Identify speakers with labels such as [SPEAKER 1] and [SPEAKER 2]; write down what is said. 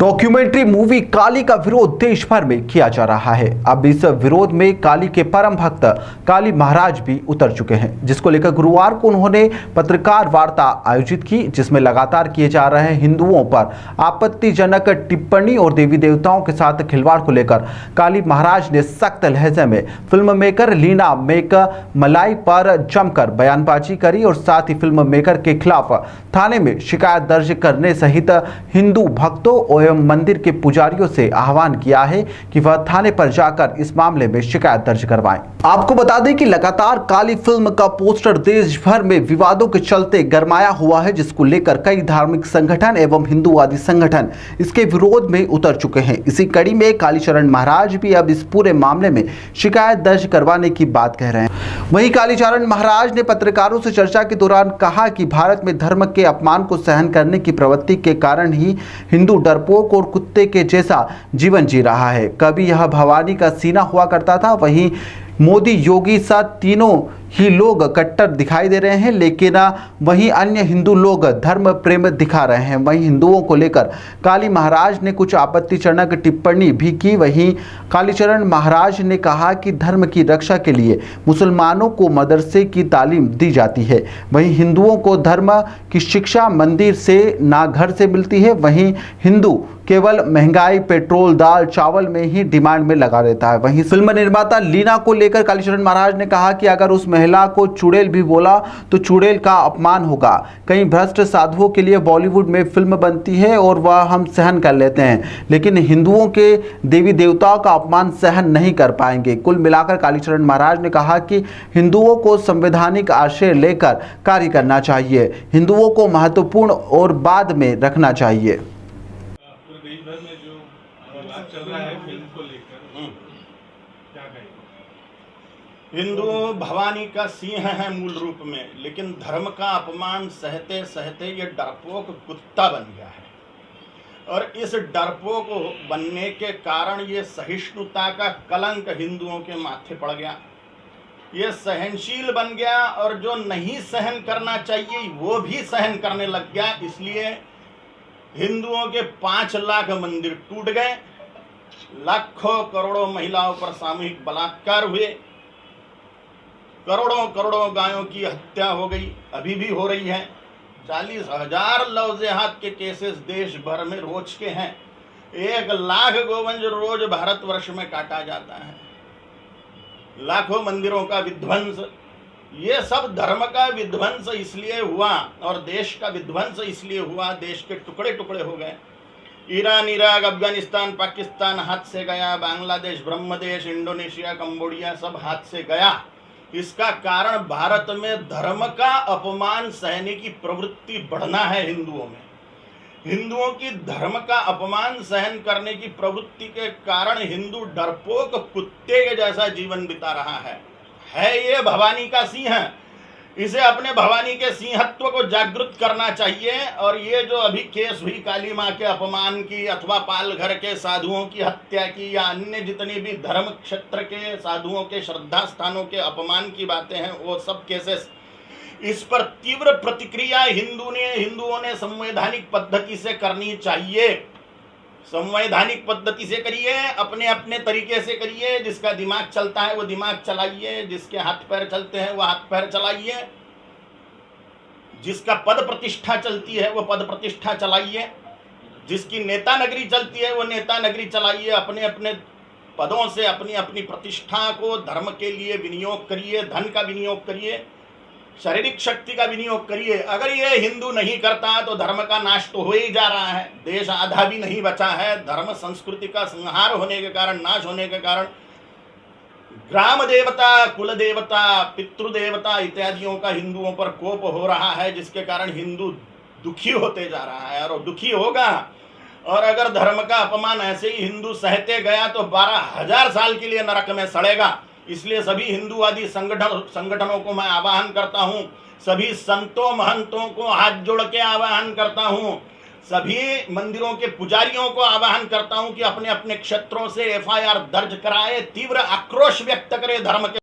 [SPEAKER 1] Documentary movie काली का विरोध देश भर में किया जा रहा है। अब इस विरोध में काली के परम भक्त काली महाराज भी उतर चुके हैं, जिसको लेकर गुरुवार को उन्होंने पत्रकार वार्ता आयोजित की, जिसमें लगातार किए जा रहे हिंदुओं पर आपत्तिजनक टिप्पणी और देवी देवताओं के साथ खिलवाड़ को लेकर काली महाराज ने सख्त लहजे में फिल्म मेकर लीना मेघमलाई पर जमकर बयानबाजी करी और साथ ही फिल्म मेकर के खिलाफ थाने में शिकायत दर्ज करने सहित हिंदू भक्तों एवं मंदिर के पुजारियों से आह्वान किया है कि वह थाने पर जाकर इस मामले में शिकायत दर्ज करवाएं। आपको बता दें कि लगातार काली फिल्म का पोस्टर देश भर में विवादों के चलते गरमाया हुआ है, जिसको लेकर कई धार्मिक संगठन एवं हिंदूवादी संगठन इसके विरोध में उतर चुके हैं। इसी कड़ी में कालीचरण महाराज भी अब इस पूरे मामले में शिकायत दर्ज करवाने की बात कह रहे हैं। वहीं कालीचरण महाराज ने पत्रकारों से चर्चा के दौरान कहा कि भारत में धर्म के अपमान को सहन करने की प्रवृत्ति के कारण ही हिंदू डरपोक और कुत्ते के जैसा जीवन जी रहा है। कभी यह भवानी का सीना हुआ करता था, वहीं मोदी योगी सा तीनों ही लोग कट्टर दिखाई दे रहे हैं, लेकिन वहीं अन्य हिंदू लोग धर्म प्रेम दिखा रहे हैं। वहीं हिंदुओं को लेकर काली महाराज ने कुछ आपत्तिजनक टिप्पणी भी की। वहीं कालीचरण महाराज ने कहा कि धर्म की रक्षा के लिए मुसलमानों को मदरसे की तालीम दी जाती है, वहीं हिंदुओं को धर्म की शिक्षा मंदिर से ना घर से मिलती है। वहीं हिंदू केवल महंगाई, पेट्रोल, दाल, चावल में ही डिमांड में लगा रहता है। वहीं फिल्म निर्माता लीना को लेकर कालीचरण महाराज ने कहा कि अगर उस महिला को चुड़ैल भी बोला तो चुड़ैल का अपमान होगा। कई भ्रष्ट साधुओं के लिए बॉलीवुड में फिल्म बनती है और वह हम सहन कर लेते हैं, लेकिन हिंदुओं के देवी देवताओं का अपमान सहन नहीं कर पाएंगे। कुल मिलाकर कालीचरण महाराज ने कहा कि हिंदुओं को संवैधानिक आशय लेकर कार्य करना चाहिए, हिंदुओं को महत्वपूर्ण और बाद में रखना चाहिए।
[SPEAKER 2] देश भर में जो विवाद चल रहा है फिल्म को लेकर, क्या कहेंगे?
[SPEAKER 3] हिंदू भवानी का सिंह है मूल रूप में, लेकिन धर्म का अपमान सहते सहते ये डरपोक कुत्ता बन गया है। और इस डरपोक बनने के कारण ये सहिष्णुता का कलंक हिंदुओं के माथे पड़ गया। ये सहनशील बन गया और जो नहीं सहन करना चाहिए वो भी सहन करने लग गया। इसलिए हिंदुओं के 5 लाख मंदिर टूट गए, लाखों करोड़ों महिलाओं पर सामूहिक बलात्कार हुए, करोड़ों करोड़ों गायों की हत्या हो गई, अभी भी हो रही है। 40,000 लव जिहाद के केसेस देश भर में रोज के हैं। 1 लाख गोवंश रोज भारतवर्ष में काटा जाता है। लाखों मंदिरों का विध्वंस, ये सब धर्म का विध्वंस इसलिए हुआ और देश का विध्वंस इसलिए हुआ, देश के टुकड़े टुकड़े हो गए। ईरान, इराक, अफगानिस्तान, पाकिस्तान हाथ से गया, बांग्लादेश, ब्रह्मदेश, इंडोनेशिया, कंबोडिया सब हाथ से गया। इसका कारण भारत में धर्म का अपमान सहने की प्रवृत्ति बढ़ना है। हिंदुओं में हिंदुओं की धर्म का अपमान सहन करने की प्रवृत्ति के कारण हिंदू डरपोक कुत्ते के जैसा जीवन बिता रहा है ये भवानी का सिंह। इसे अपने भवानी के सिंहत्व को जागृत करना चाहिए। और ये जो अभी केस हुई काली माँ के अपमान की अथवा पाल घर के साधुओं की हत्या की या अन्य जितने भी धर्म क्षेत्र के साधुओं के श्रद्धा स्थानों के अपमान की बातें हैं, वो सब केसेस, इस पर तीव्र प्रतिक्रिया हिंदुओं ने संवैधानिक पद्धति से करनी चाहिए। संवैधानिक पद्धति से करिए, अपने अपने तरीके से करिए। जिसका दिमाग चलता है वो दिमाग चलाइए, जिसके हाथ पैर चलते हैं वो हाथ पैर चलाइए, जिसका पद प्रतिष्ठा चलती है वो पद प्रतिष्ठा चलाइए, जिसकी नेता नगरी चलती है वो नेता नगरी चलाइए। अपने अपने पदों से अपनी अपनी प्रतिष्ठा को धर्म के लिए विनियोग करिए, धन का विनियोग करिए, शारीरिक शक्ति का विनियोग करिए। अगर ये हिंदू नहीं करता तो धर्म का नाश तो हो ही जा रहा है। देश आधा भी नहीं बचा है। धर्म संस्कृति का संहार होने के कारण, नाश होने के कारण ग्राम देवता, कुल देवता, पितृदेवता इत्यादियों का हिंदुओं पर कोप हो रहा है, जिसके कारण हिंदू दुखी होते जा रहा है और दुखी होगा। और अगर धर्म का अपमान ऐसे ही हिंदू सहते गया तो 12,000 साल के लिए नरक में सड़ेगा। इसलिए सभी हिंदूवादी संगठनों को मैं आह्वान करता हूं, सभी संतों महंतों को हाथ जोड़ के आह्वान करता हूं, सभी मंदिरों के पुजारियों को आह्वान करता हूं कि अपने अपने क्षेत्रों से FIR दर्ज कराए, तीव्र आक्रोश व्यक्त करे धर्म के